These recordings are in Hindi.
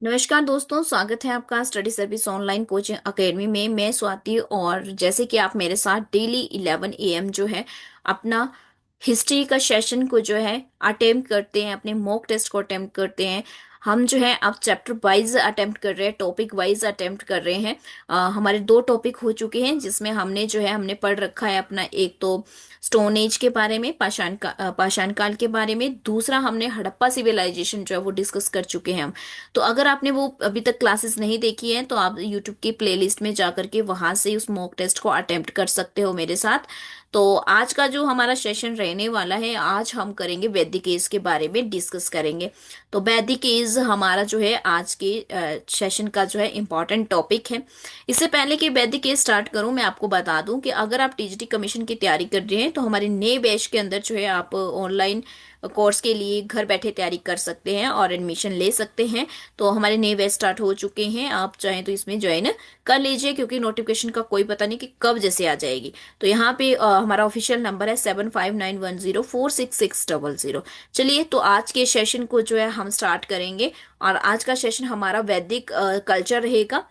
नमस्कार दोस्तों, स्वागत है आपका study service online coaching academy में। मैं स्वाति। और जैसे कि आप मेरे साथ डेली 11 AM जो है अपना हिस्ट्री का सेशन को जो है अटेम्प्ट करते हैं, अपने मॉक टेस्ट को अटेम्प्ट करते हैं। हम जो है अब चैप्टर वाइज अटेम्प्ट कर रहे हैं, टॉपिक वाइज अटेम्प्ट कर रहे हैं। हमारे दो टॉपिक हो चुके हैं जिसमें हमने पढ़ रखा है अपना। एक तो स्टोन एज के बारे में, पाषाण काल के बारे में। दूसरा हमने हड़प्पा सिविलाइजेशन जो है वो डिस्कस कर चुके हैं हम। तो अगर आपने वो अभी तक क्लासेस नहीं देखी हैं तो आप यूट्यूब की प्लेलिस्ट में जा करके वहां से उस मॉक टेस्ट को अटेम्प्ट कर सकते हो मेरे साथ। तो आज का जो हमारा सेशन रहने वाला है, आज हम करेंगे वैदिक एज के बारे में डिस्कस करेंगे। तो वैदिक एज हमारा जो है आज के सेशन का जो है इम्पोर्टेंट टॉपिक है। इससे पहले कि वैदिक एज स्टार्ट करूं, मैं आपको बता दूं कि अगर आप टीजीटी कमीशन की तैयारी कर रहे हैं तो हमारे नए बैच के अंदर जो है आप ऑनलाइन कोर्स के लिए घर बैठे तैयारी कर सकते हैं और एडमिशन ले सकते हैं। तो हमारे नए बैच स्टार्ट हो चुके हैं, आप चाहें तो इसमें ज्वाइन कर लीजिए, क्योंकि नोटिफिकेशन का कोई पता नहीं कि कब जैसे आ जाएगी। तो यहाँ पे हमारा ऑफिशियल नंबर है 7591046600। चलिए, तो आज के सेशन को जो है हम स्टार्ट करेंगे। और आज का सेशन हमारा वैदिक कल्चर रहेगा।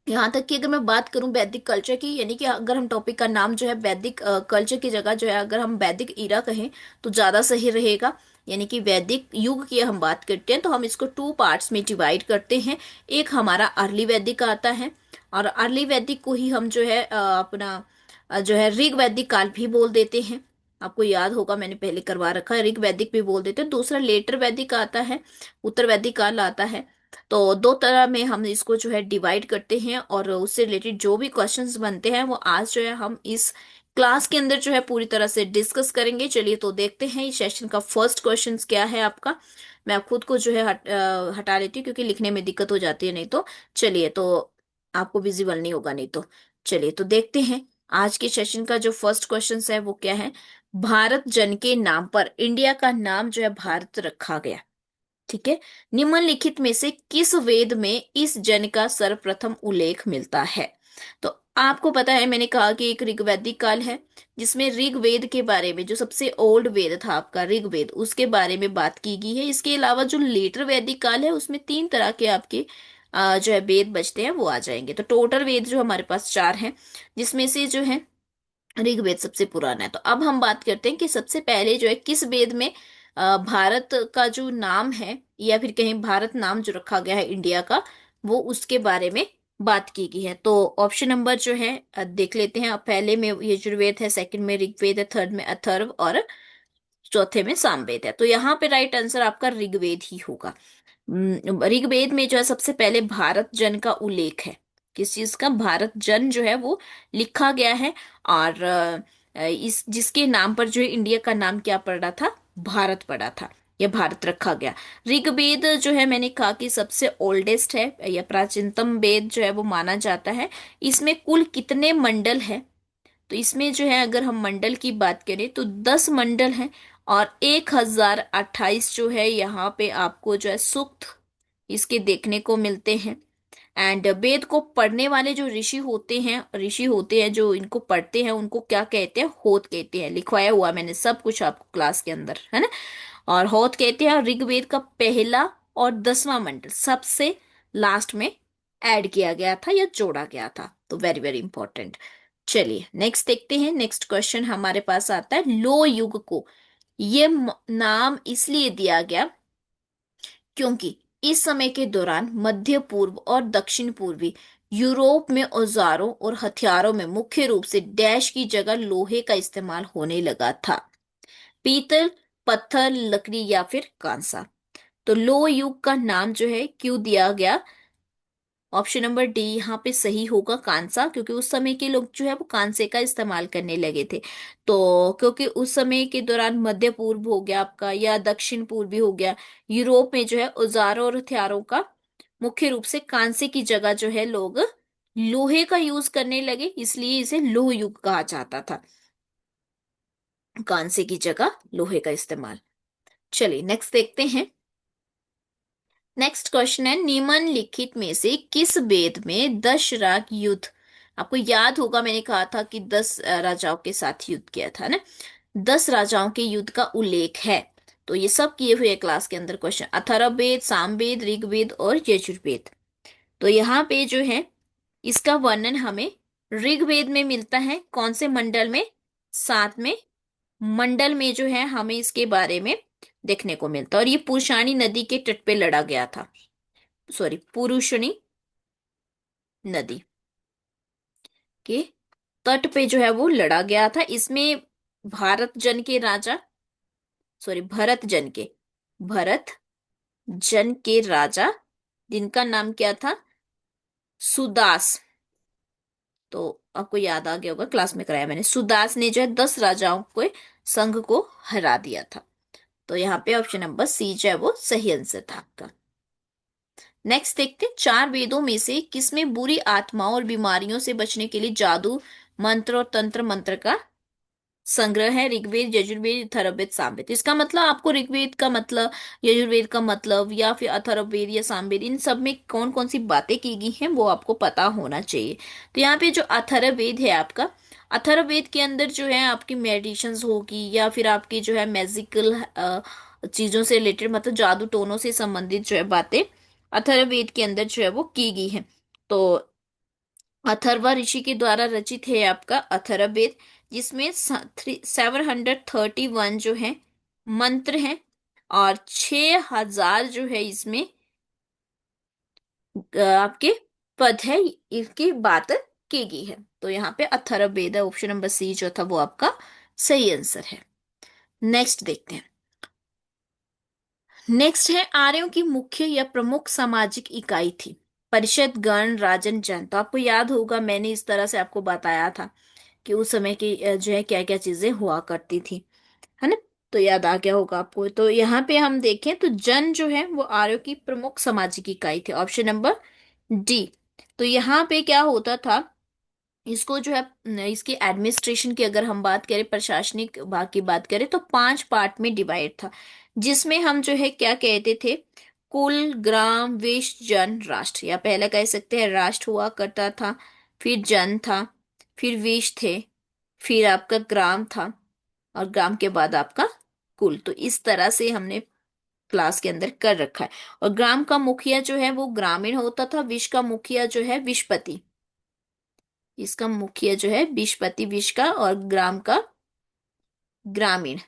यहाँ तक कि अगर मैं बात करूं वैदिक कल्चर की, यानी कि अगर हम टॉपिक का नाम जो है वैदिक कल्चर की जगह जो है अगर हम वैदिक ईरा कहें तो ज्यादा सही रहेगा। यानी कि वैदिक युग की हम बात करते हैं तो हम इसको टू पार्ट्स में डिवाइड करते हैं। एक हमारा अर्ली वैदिक आता है, और अर्ली वैदिक को ही हम जो है अपना जो है ऋग वैदिक काल भी बोल देते हैं। आपको याद होगा, मैंने पहले करवा रखा है, ऋग वैदिक भी बोल देते हैं। दूसरा लेटर वैदिक आता है, उत्तर वैदिक काल आता है। तो दो तरह में हम इसको जो है डिवाइड करते हैं, और उससे रिलेटेड जो भी क्वेश्चंस बनते हैं वो आज जो है हम इस क्लास के अंदर जो है पूरी तरह से डिस्कस करेंगे। चलिए, तो देखते हैं इस सेशन का फर्स्ट क्वेश्चन क्या है आपका। मैं खुद को जो है हटा लेती हूँ क्योंकि लिखने में दिक्कत हो जाती है नहीं तो। चलिए, तो आपको विजिबल नहीं होगा नहीं तो। चलिए, तो देखते हैं आज के सेशन का जो फर्स्ट क्वेश्चन है वो क्या है। भारत जन के नाम पर इंडिया का नाम जो है भारत रखा गया। ठीक है। निम्नलिखित में से किस वेद में इस जन का सर्वप्रथम उल्लेख मिलता है। तो आपको पता है, मैंने कहा कि एक ऋग्वैदिक काल है जिसमें ऋग्वेद के बारे में, जो सबसे ओल्ड वेद था आपका ऋग्वेद, उसके बारे में बात की गई है। इसके अलावा जो लेटर वैदिक काल है उसमें तीन तरह के आपके जो है वेद बचते हैं वो आ जाएंगे। तो टोटल वेद जो हमारे पास चार हैं, जिसमें से जो है ऋग्वेद सबसे पुराना है। तो अब हम बात करते हैं कि सबसे पहले जो है किस वेद में भारत का जो नाम है, या फिर कहीं भारत नाम जो रखा गया है इंडिया का, वो उसके बारे में बात की गई है। तो ऑप्शन नंबर जो है देख लेते हैं। अब पहले में यजुर्वेद है, सेकंड में ऋग्वेद है, थर्ड में अथर्व, और चौथे में सामवेद है। तो यहाँ पे राइट आंसर आपका ऋग्वेद ही होगा। ऋग्वेद में जो है सबसे पहले भारत जन का उल्लेख है। किस चीज का? भारत जन जो है वो लिखा गया है। और इस जिसके नाम पर जो है इंडिया का नाम क्या पड़ा था? भारत पड़ा था, या भारत रखा गया। ऋग्वेद जो है मैंने कहा कि सबसे ओल्डेस्ट है या प्राचीनतम वेद जो है वो माना जाता है। इसमें कुल कितने मंडल है? तो इसमें जो है अगर हम मंडल की बात करें तो 10 मंडल हैं, और 1028 जो है यहाँ पे आपको जो है सूक्त इसके देखने को मिलते हैं। एंड वेद को पढ़ने वाले जो ऋषि होते हैं जो इनको पढ़ते हैं उनको क्या कहते हैं? होत कहते हैं। लिखवाया हुआ मैंने सब कुछ आपको क्लास के अंदर, है ना। और होत कहते हैं। ऋग्वेद का पहला और 10वां मंडल सबसे लास्ट में ऐड किया गया था या जोड़ा गया था। तो वेरी वेरी इंपॉर्टेंट। चलिए नेक्स्ट देखते हैं। नेक्स्ट क्वेश्चन हमारे पास आता है, लो युग को ये नाम इसलिए दिया गया क्योंकि इस समय के दौरान मध्य पूर्व और दक्षिण पूर्वी यूरोप में औजारों और हथियारों में मुख्य रूप से डैश की जगह लोहे का इस्तेमाल होने लगा था। पीतल, पत्थर, लकड़ी या फिर कांसा। तो लो युग का नाम जो है क्यों दिया गया? ऑप्शन नंबर डी यहाँ पे सही होगा, कांसा। क्योंकि उस समय के लोग जो है वो कांसे का इस्तेमाल करने लगे थे। तो क्योंकि उस समय के दौरान मध्य पूर्व हो गया आपका, या दक्षिण पूर्वी हो गया, यूरोप में जो है औजारों और हथियारों का मुख्य रूप से कांसे की जगह जो है लोग लोहे का यूज करने लगे, इसलिए इसे लोह युग कहा जाता था। कांसे की जगह लोहे का इस्तेमाल। चलिए नेक्स्ट देखते हैं। नेक्स्ट क्वेश्चन है, निम्नलिखित में से किस वेद में 10 राग युद्ध, आपको याद होगा मैंने कहा था कि 10 राजाओं के साथ युद्ध किया था ना, 10 राजाओं के युद्ध का उल्लेख है। तो ये सब किए हुए क्लास के अंदर क्वेश्चन, अथर्ववेद, सामवेद, ऋग्वेद और यजुर्वेद। तो यहाँ पे जो है इसका वर्णन हमें ऋग्वेद में मिलता है, कौन से मंडल में, 7वें मंडल में जो है हमें इसके बारे में देखने को मिलता है। और ये पुरुषानी नदी के तट पे लड़ा गया था, सॉरी पुरुषनी नदी के तट पे जो है वो लड़ा गया था। इसमें भारत जन के राजा, सॉरी भरत जन के राजा, जिनका नाम क्या था, सुदास। तो आपको याद आ गया होगा, क्लास में कराया मैंने, सुदास ने जो है 10 राजाओं के संघ को हरा दिया था। तो यहाँ पे ऑप्शन नंबर सी जो है वो सही आंसर था आपका। नेक्स्ट देखते हैं, 4 वेदों में से किसमें बुरी आत्माओं और बीमारियों से बचने के लिए जादू मंत्र और तंत्र मंत्र का संग्रह है? ऋग्वेद, यजुर्वेद, अथर्ववेद, सामवेद। इसका मतलब आपको ऋग्वेद का मतलब, यजुर्वेद का मतलब, या फिर अथर्ववेद या सामवेद, इन सब में कौन कौन सी बातें की गई हैं वो आपको पता होना चाहिए। तो यहाँ पे जो अथर्ववेद है आपका, अथर्ववेद के अंदर जो है आपकी मेडिटेशंस होगी, या फिर आपकी जो है मैजिकल चीजों से रिलेटेड, मतलब जादू टोनों से संबंधित जो है बातें अथर्ववेद के अंदर जो है वो की गई हैं। तो अथर्वा ऋषि के द्वारा रचित है आपका अथर्ववेद, जिसमें 731 जो है मंत्र हैं, और 6000 जो है इसमें आपके पद है, इसकी बात की गई है। तो यहाँ पे अथर्ववेद है, ऑप्शन नंबर सी जो था वो आपका सही आंसर है। नेक्स्ट देखते हैं। नेक्स्ट है, आर्यों की मुख्य या प्रमुख सामाजिक इकाई थी? परिषद, गण, राजन, जन। तो आपको याद होगा मैंने इस तरह से आपको बताया था कि उस समय की जो है क्या क्या चीजें हुआ करती थी, है ना? तो याद आ गया होगा आपको। तो यहाँ पे हम देखें तो जन जो है वो आर्यों की प्रमुख सामाजिक इकाई थी, ऑप्शन नंबर डी। तो यहाँ पे क्या होता था, इसको जो है इसकी एडमिनिस्ट्रेशन की अगर हम बात करें, प्रशासनिक भाग की बात करें, तो 5 पार्ट में डिवाइड था, जिसमें हम जो है क्या कहते थे, कुल, ग्राम, विश, जन, राष्ट्र। या पहले कह सकते हैं राष्ट्र हुआ करता था, फिर जन था, फिर विश थे, फिर आपका ग्राम था, और ग्राम के बाद आपका कुल। तो इस तरह से हमने क्लास के अंदर कर रखा है। और ग्राम का मुखिया जो है वो ग्रामीण होता था, विश का मुखिया जो है विशपति, इसका मुखिया जो है विशपति, विश का, और ग्राम का ग्रामीण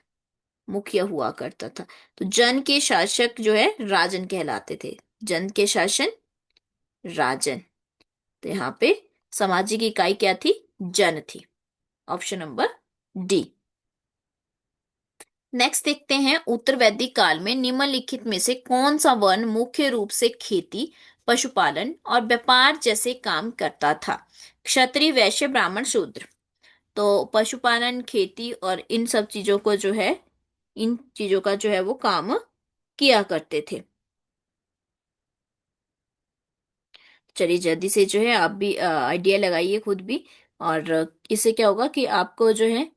मुखिया हुआ करता था। तो जन के शासक जो है राजन कहलाते थे, जन के शासन राजन। तो यहाँ पे सामाजिक इकाई क्या थी, जन थी, ऑप्शन नंबर डी। नेक्स्ट देखते हैं, उत्तर वैदिक काल में निम्नलिखित में से कौन सा वर्ण मुख्य रूप से खेती, पशुपालन और व्यापार जैसे काम करता था? क्षत्रिय, वैश्य, ब्राह्मण, शूद्र। तो पशुपालन, खेती और इन सब चीजों को जो है, इन चीजों का जो है वो काम किया करते थे। चलिए जल्दी से जो है आप भी आइडिया लगाइए खुद भी, और इससे क्या होगा कि आपको जो है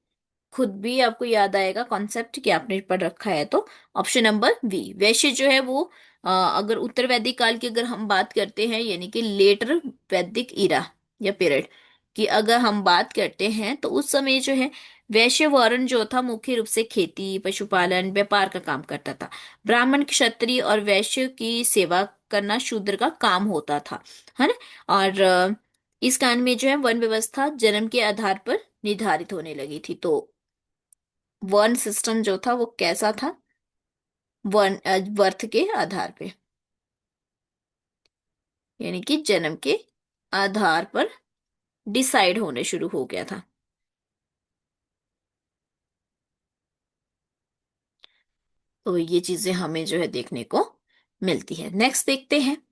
खुद भी आपको याद आएगा कॉन्सेप्ट कि आपने पढ़ रखा है। तो ऑप्शन नंबर बी, वैश्य जो है वो अगर उत्तर वैदिक काल की अगर हम बात करते हैं, यानी कि लेटर वैदिक इरा या पीरियड की अगर हम बात करते हैं, तो उस समय जो है वैश्य वर्ण जो था मुख्य रूप से खेती, पशुपालन, व्यापार का काम करता था। ब्राह्मण, क्षत्रिय और वैश्य की सेवा करना शूद्र का काम होता था, है ना? और इस काल में जो है वर्ण व्यवस्था जन्म के आधार पर निर्धारित होने लगी थी। तो वर्ण सिस्टम जो था वो कैसा था, वर्ण बर्थ के आधार पे, यानी कि जन्म के आधार पर डिसाइड होने शुरू हो गया था। तो ये चीजें हमें जो है देखने को मिलती है। नेक्स्ट देखते हैं,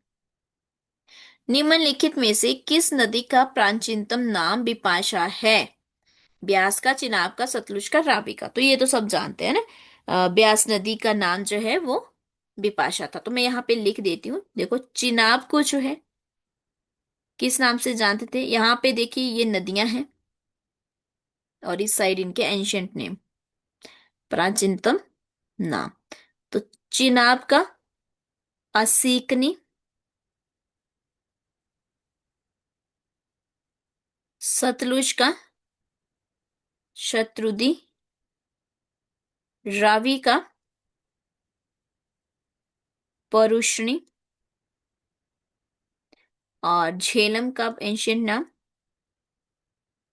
निम्नलिखित में से किस नदी का प्राचीनतम नाम बिपाशा है? ब्यास का, चिनाब का, सतलुज का, रावी का। तो ये तो सब जानते हैं ना। ब्यास नदी का नाम जो है वो बिपाशा था। तो मैं यहाँ पे लिख देती हूँ, देखो चिनाब को जो है किस नाम से जानते थे, यहाँ पे देखिए ये नदियां हैं, और इस साइड इनके एंशियंट नेम, प्राचीनतम नाम। तो चिनाब का असीकनी, सतलुज का शत्रुदी, रावी का परुष्णी। और झेलम का एंशियंट नाम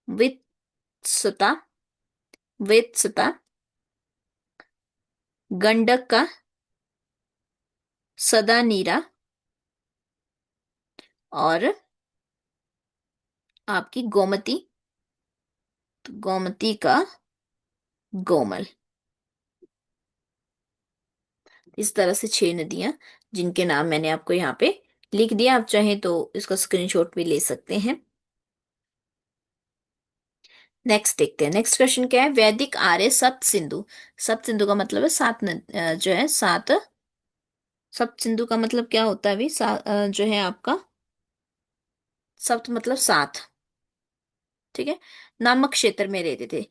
वित्सता। वित्सता। गंडक का सदा नीरा। और आपकी गोमती, तो गोमती का गोमल। इस तरह से 6 नदियां, जिनके नाम मैंने आपको यहाँ पे लिख दिया। आप चाहें तो इसका स्क्रीनशॉट भी ले सकते हैं। नेक्स्ट देखते हैं, नेक्स्ट क्वेश्चन क्या है। वैदिक आर्य सप्त सिंधु। सप्त सिंधु का मतलब है जो है सात। सप्त सिंधु का मतलब क्या होता है अभी जो है आपका सप्त मतलब सात। ठीक है। नामक क्षेत्र में रहते थे,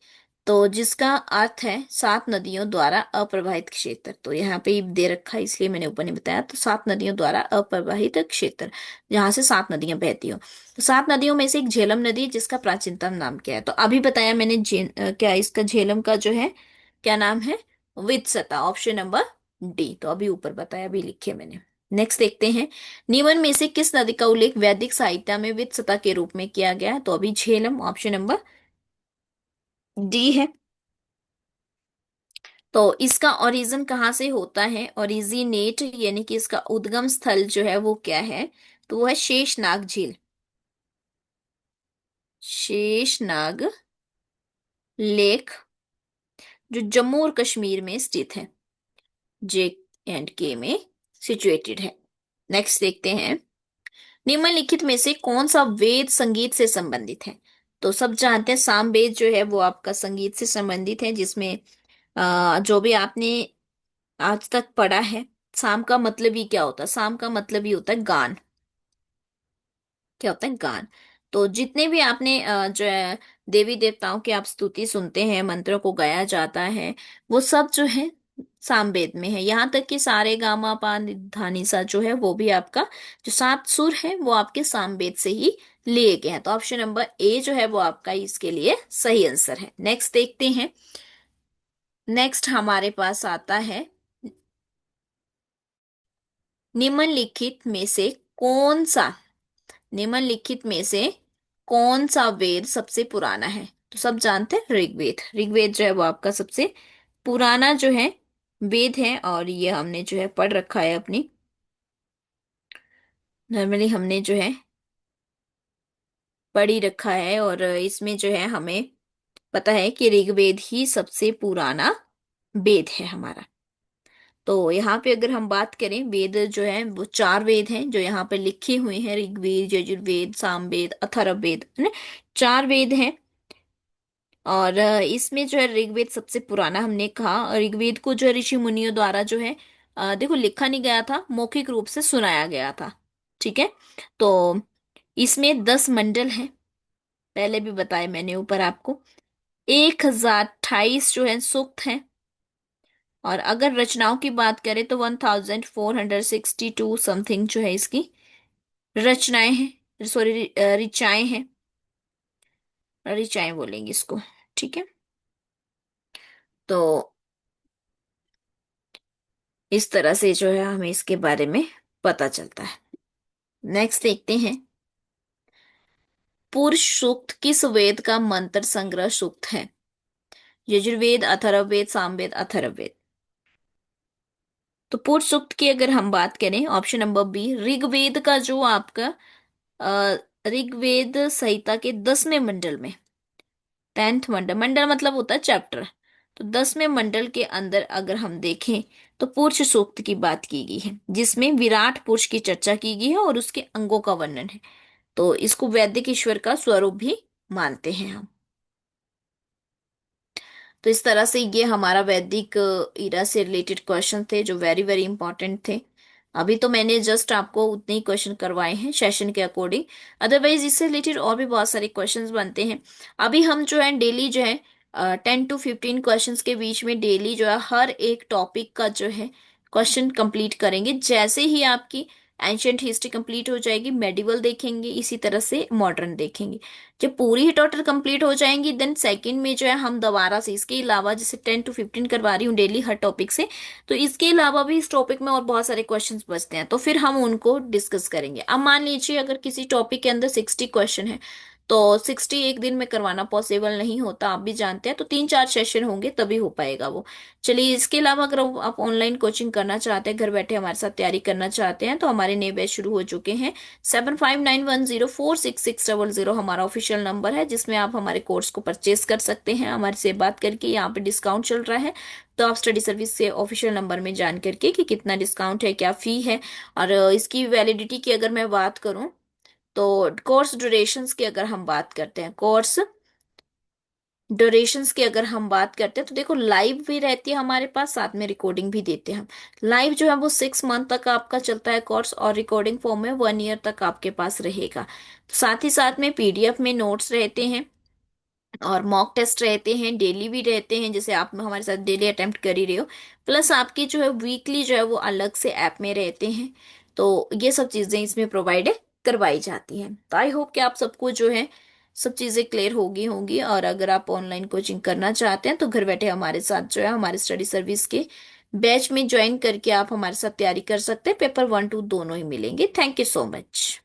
तो जिसका अर्थ है 7 नदियों द्वारा अप्रवाहित क्षेत्र। तो यहाँ पे ही दे रखा है, इसलिए मैंने ऊपर नहीं बताया। तो 7 नदियों द्वारा अप्रवाहित क्षेत्र, जहां से 7 नदियां बहती हो। तो 7 नदियों में से एक झेलम नदी है, जिसका प्राचीनतम नाम क्या है। तो अभी बताया मैंने क्या इसका झेलम का जो है क्या नाम है, वित्सता। Option number D. तो अभी ऊपर बताया, अभी लिखे मैंने। नेक्स्ट देखते हैं, निम्न में से किस नदी का उल्लेख वैदिक साहित्य में वित्सता के रूप में किया गया है। तो अभी झेलम ऑप्शन नंबर डी है। तो इसका ओरिजिन कहाँ से होता है, ओरिजिनेट यानी कि इसका उद्गम स्थल जो है वो क्या है। तो वो है शेषनाग झील। शेषनाग लेक, जो जम्मू और कश्मीर में स्थित है, जे एंड के में सिचुएटेड है। नेक्स्ट देखते हैं, निम्नलिखित में से कौन सा वेद संगीत से संबंधित है। तो सब जानते हैं साम वेद जो है वो आपका संगीत से संबंधित है, जिसमें जो भी आपने आज तक पढ़ा है। साम का मतलब ही क्या होता है, साम का मतलब ही होता है गान। क्या होता है, गान। तो जितने भी आपने जो है देवी देवताओं की आप स्तुति सुनते हैं, मंत्रों को गाया जाता है, वो सब जो है सामवेद में है। यहाँ तक कि सारे गामा पा धा नि सा जो है वो भी आपका जो 7 सुर है वो आपके सामवेद से ही लिए गए हैं। तो ऑप्शन नंबर ए जो है वो आपका इसके लिए सही आंसर है। नेक्स्ट देखते हैं, नेक्स्ट हमारे पास आता है, निम्नलिखित में से कौन सा, निम्नलिखित में से कौन सा वेद सबसे पुराना है। तो सब जानते हैं ऋग्वेद। ऋग्वेद जो है वो आपका सबसे पुराना जो है वेद है, और ये हमने जो है पढ़ रखा है अपनी, नॉर्मली हमने जो है पढ़ ही रखा है। और इसमें जो है हमें पता है कि ऋग्वेद ही सबसे पुराना वेद है हमारा। तो यहाँ पे अगर हम बात करें, वेद जो है वो 4 वेद हैं जो यहाँ पे लिखे हुए हैं, ऋग्वेद, यजुर्वेद, सामवेद, अथर्ववेद, है ना। 4 वेद हैं। और इसमें जो है ऋग्वेद सबसे पुराना हमने कहा। और ऋग्वेद को जो है ऋषि मुनियों द्वारा जो है देखो लिखा नहीं गया था, मौखिक रूप से सुनाया गया था। ठीक है। तो इसमें 10 मंडल हैं, पहले भी बताए मैंने ऊपर आपको। 1028 जो है सूक्त हैं। और अगर रचनाओं की बात करें तो 1462 समथिंग जो है इसकी रचनाएं हैं, सॉरी ऋचाएं हैं। ऋचाएं बोलेंगे इसको। ठीक है। तो इस तरह से जो है हमें इसके बारे में पता चलता है। नेक्स्ट देखते हैं, पुरुष सूक्त किस वेद का मंत्र संग्रह सूक्त है। यजुर्वेद, अथर्ववेद, सामवेद, अथर्ववेद। तो पुरुष सूक्त की अगर हम बात करें, ऑप्शन नंबर बी, ऋग्वेद का जो आपका अ, ऋग्वेद संहिता के 10वें मंडल में, 10th मंडल, मंडल मतलब होता है चैप्टर। तो 10वें मंडल के अंदर अगर हम देखें तो पुरुष सूक्त की बात की गई है, जिसमें विराट पुरुष की चर्चा की गई है और उसके अंगों का वर्णन है। तो इसको वैदिक ईश्वर का स्वरूप भी मानते हैं हम। तो इस तरह से ये हमारा वैदिक ईरा से रिलेटेड क्वेश्चन थे, जो वेरी वेरी इंपॉर्टेंट थे। अभी तो मैंने जस्ट आपको उतने ही क्वेश्चन करवाए हैं सेशन के अकॉर्डिंग। अदरवाइज इससे रिलेटेड और भी बहुत सारे क्वेश्चंस बनते हैं। अभी हम जो है डेली जो है 10 to 15 क्वेश्चंस के बीच में डेली जो है हर एक टॉपिक का जो है क्वेश्चन कंप्लीट करेंगे। जैसे ही आपकी एंशियंट हिस्ट्री कंप्लीट हो जाएगी, मेडिवल देखेंगे, इसी तरह से मॉडर्न देखेंगे। जब पूरी ही टोटल कंप्लीट हो जाएंगी देन सेकंड में जो है हम दोबारा से इसके अलावा, जैसे 10 to 15 करवा रही हूँ डेली हर टॉपिक से, तो इसके अलावा भी इस टॉपिक में और बहुत सारे क्वेश्चंस बचते हैं, तो फिर हम उनको डिस्कस करेंगे। अब मान लीजिए अगर किसी टॉपिक के अंदर 60 क्वेश्चन है, तो 60 एक दिन में करवाना पॉसिबल नहीं होता, आप भी जानते हैं, तो 3-4 सेशन होंगे तभी हो पाएगा वो। चलिए, इसके अलावा अगर आप ऑनलाइन कोचिंग करना चाहते हैं, घर बैठे हमारे साथ तैयारी करना चाहते हैं, तो हमारे नए बैच शुरू हो चुके हैं। 7591046600 हमारा ऑफिशियल नंबर है, जिसमें आप हमारे कोर्स को परचेज कर सकते हैं हमारे से बात करके। यहाँ पे डिस्काउंट चल रहा है, तो आप स्टडी सर्विस से ऑफिशियल नंबर में जान करके कि कितना डिस्काउंट है, क्या फी है, और इसकी वैलिडिटी की अगर मैं बात करूं, तो कोर्स ड्यूरेशंस की अगर हम बात करते हैं, कोर्स ड्यूरेशंस की अगर हम बात करते हैं, तो देखो लाइव भी रहती है हमारे पास, साथ में रिकॉर्डिंग भी देते हैं हम। लाइव जो है वो 6 मंथ तक आपका चलता है कोर्स, और रिकॉर्डिंग फॉर्म में 1 ईयर तक आपके पास रहेगा। साथ ही साथ में पीडीएफ में नोट्स रहते हैं, और मॉक टेस्ट रहते हैं, डेली भी रहते हैं, जैसे आप हमारे साथ डेली अटेम्प्ट कर ही रहे हो। प्लस आपकी जो है वीकली जो है वो अलग से ऐप में रहते हैं। तो ये सब चीजें इसमें प्रोवाइड करवाई जाती हैं। तो आई होप कि आप सबको जो है सब चीजें क्लियर होगी होंगी, और अगर आप ऑनलाइन कोचिंग करना चाहते हैं तो घर बैठे हमारे साथ जो है हमारे स्टडी सर्विस के बैच में ज्वाइन करके आप हमारे साथ तैयारी कर सकते हैं। पेपर 1-2 दोनों ही मिलेंगे। Thank you so much.